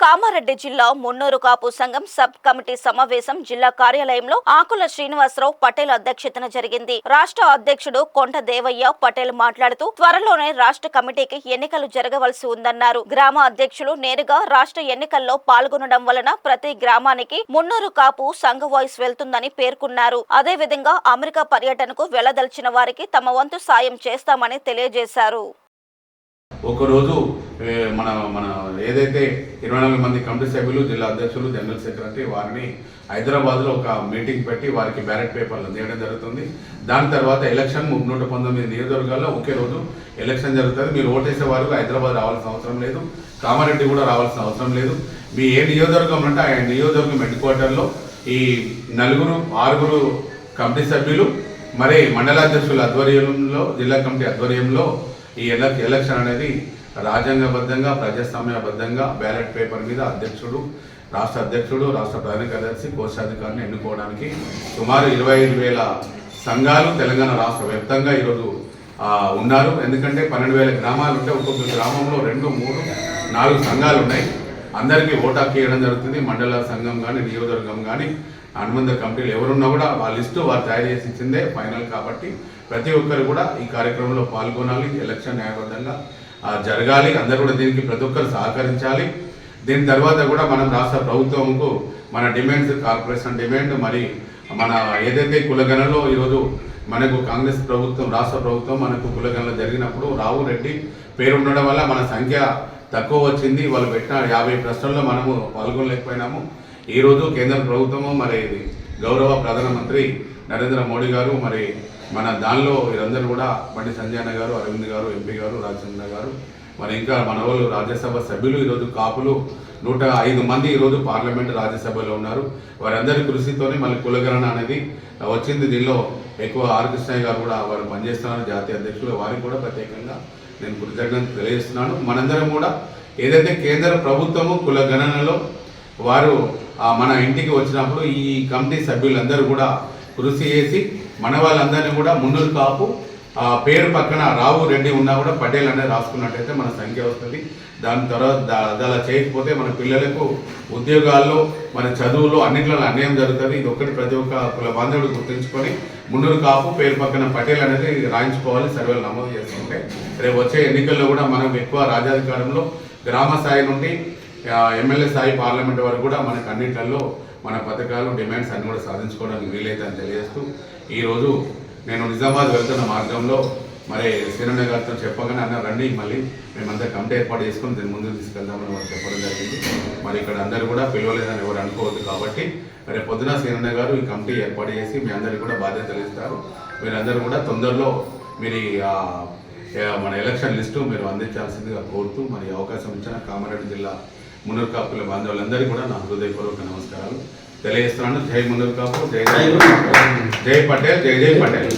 కామారెడ్డి జిల్లా మున్నూరు కాపు సంఘం sub committee సమావేశం జిల్లా కార్యాలయంలో ఆకుల శ్రీనివాసరావు పటేల్ అధ్యక్షతన జరిగింది. రాష్ట్ర అధ్యక్షుడు కొండ దేవయ్య పటేల్ మాట్లాడుతూ త్వరలోనే రాష్ట్ర కమిటీకి ఎన్నికలు జరగవలసి ఉందన్నారు. గ్రామ అధ్యక్షులు నేరుగా రాష్ట్ర ఎన్నికల్లో పాల్గొనడం వలన ప్రతి గ్రామానికి మున్నూరు కాపు సంఘ వాయిస్ వెళ్తుందని పేర్కొన్నారు. అదేవిధంగా అమెరికా పర్యటనకు వెళ్లదలిచిన వారికి తమ వంతు సాయం చేస్తామని తెలియజేశారు. ఒకరోజు మన మన ఏదైతే 24 మంది కమిటీ సభ్యులు, జిల్లా అధ్యక్షులు, జనరల్ సెక్రటరీ వారిని హైదరాబాద్లో ఒక మీటింగ్ పెట్టి వారికి బ్యాలెట్ పేపర్లు తీయడం జరుగుతుంది. దాని తర్వాత ఎలక్షన్ 119 నియోజకవర్గాల్లో ఒకే రోజు ఎలక్షన్ జరుగుతుంది. మీరు ఓటేసే వారు హైదరాబాద్ రావాల్సిన అవసరం లేదు, కామారెడ్డి కూడా రావాల్సిన అవసరం లేదు. మీ ఏ నియోజకవర్గం అంటే ఆ నియోజకవర్గం హెడ్ క్వార్టర్లో ఈ 4-6 కమిటీ సభ్యులు మరి మండలాధ్యక్షుల ఆధ్వర్యంలో, జిల్లా కమిటీ ఆధ్వర్యంలో ఈ ఎలక్షన్ అనేది రాజ్యాంగబద్ధంగా, ప్రజాస్వామ్యబద్ధంగా బ్యాలెట్ పేపర్ మీద అధ్యక్షుడు, రాష్ట్ర అధ్యక్షుడు, రాష్ట్ర ప్రధాన కార్యదర్శి, కోశాధికారిని ఎన్నుకోవడానికి సుమారు 25,000 సంఘాలు తెలంగాణ రాష్ట్ర వ్యాప్తంగా ఈరోజు ఉన్నారు. ఎందుకంటే 12,000 గ్రామాలు ఉంటే ఒక్కొక్క గ్రామంలో 2, 3, 4 సంఘాలు ఉన్నాయి. అందరికీ ఓటాకి ఇవ్వడం జరుగుతుంది. మండల సంఘం కానీ, నియోజకవర్గం కానీ, అనుబంధ కమిటీలు ఎవరున్నా కూడా ఆ లిస్టు వారు తయారు చేసి ఇచ్చిందే ఫైనల్. కాబట్టి ప్రతి ఒక్కరు కూడా ఈ కార్యక్రమంలో పాల్గొనాలి. ఎలక్షన్ న్యాయబద్ధంగా జరగాలి. అందరూ కూడా దీనికి ప్రతి ఒక్కరు సహకరించాలి. దీని తర్వాత కూడా మనం రాష్ట్ర ప్రభుత్వంకు మన డిమాండ్స్, కార్పొరేషన్ డిమాండ్, మరి మన ఏదైతే కులగణలో ఈరోజు మనకు కాంగ్రెస్ ప్రభుత్వం, రాష్ట్ర ప్రభుత్వం మనకు కులగణలో జరిగినప్పుడు రావు రెడ్డి పేరు ఉండడం వల్ల మన సంఖ్య తక్కువ వచ్చింది. వాళ్ళు పెట్టిన 50 ప్రశ్నల్లో మనము పాల్గొనలేకపోయినాము. ఈరోజు కేంద్ర ప్రభుత్వము, మరి గౌరవ ప్రధానమంత్రి నరేంద్ర మోడీ గారు, మరి మన దానిలో వీరందరూ కూడా బండి సంజయ్ అన్న గారు, అరవింద్ గారు, ఎంపీ గారు, రాజచంద్ర గారు, మరి ఇంకా మన వాళ్ళు రాజ్యసభ సభ్యులు, ఈరోజు కాపులు 105 మంది ఈరోజు పార్లమెంటు రాజ్యసభలో ఉన్నారు. వారందరి కృషితోనే మళ్ళీ కులగణన అనేది వచ్చింది. దీనిలో ఎక్కువ ఆర్ కృష్ణయ్య గారు కూడా వారు పనిచేస్తున్నారు, జాతీయ అధ్యక్షులు. వారికి కూడా ప్రత్యేకంగా నేను కృతజ్ఞతలు తెలియజేస్తున్నాను. మనందరం కూడా ఏదైతే కేంద్ర ప్రభుత్వము కులగణనలో వారు మన ఇంటికి వచ్చినప్పుడు ఈ కమిటీ సభ్యులందరూ కూడా కృషి చేసి మన వాళ్ళందరినీ కూడా మున్నూరు కాపు పేరు పక్కన రావు రెడ్డి ఉన్నా కూడా పటేల్ అనేది రాసుకున్నట్టయితే మన సంఖ్య వస్తుంది. దాని తర్వాత అలా చేయకపోతే మన పిల్లలకు ఉద్యోగాల్లో, మన చదువులో అన్నింటిలో అన్యాయం జరుగుతుంది. ఇది ఒక్కటి ప్రతి ఒక్క కుల బాంధవుడు గుర్తుంచుకొని మున్నూరు కాపు పేరు పక్కన పటేల్ అనేది రాయించుకోవాలి, సర్వేలు నమోదు చేసుకుంటే రేపు వచ్చే ఎన్నికల్లో కూడా మనం ఎక్కువ రాజ్యాధికారంలో గ్రామ స్థాయి నుండి ఎమ్మెల్యే స్థాయి, పార్లమెంట్ వరకు కూడా మనకు అన్నింటిలో మన పథకాలు, డిమాండ్స్ అన్ని కూడా సాధించుకోవడానికి వీలైతే అని తెలియజేస్తూ ఈరోజు నేను నిజామాబాద్ వెళ్తున్న మార్గంలో మరి శ్రీరణ గారితో చెప్పగానే అన్న రండి, మళ్ళీ మేమంతా కమిటీ ఏర్పాటు చేసుకుని దీన్ని ముందుకు తీసుకెళ్దామని వాళ్ళు చెప్పడం జరిగింది. మరి ఇక్కడ అందరూ కూడా పిలవలేదని ఎవరు అనుకోవద్దు. కాబట్టి రేపు పొద్దున శ్రీరణ గారు ఈ కమిటీ ఏర్పాటు చేసి మీ అందరికీ కూడా బాధ్యతలు ఇస్తారు. మీరందరూ కూడా తొందరలో మీరు మన ఎలక్షన్ లిస్టు మీరు అందించాల్సిందిగా కోరుతూ మరి అవకాశం ఇచ్చిన కామారెడ్డి జిల్లా మున్నూరు కాపుల బాంధవులందరికీ కూడా నా హృదయపూర్వక నమస్కారాలు తెలియజేస్తున్నాను. జై మున్నూరు కాపు, జై పటేల్, జై పటేల్.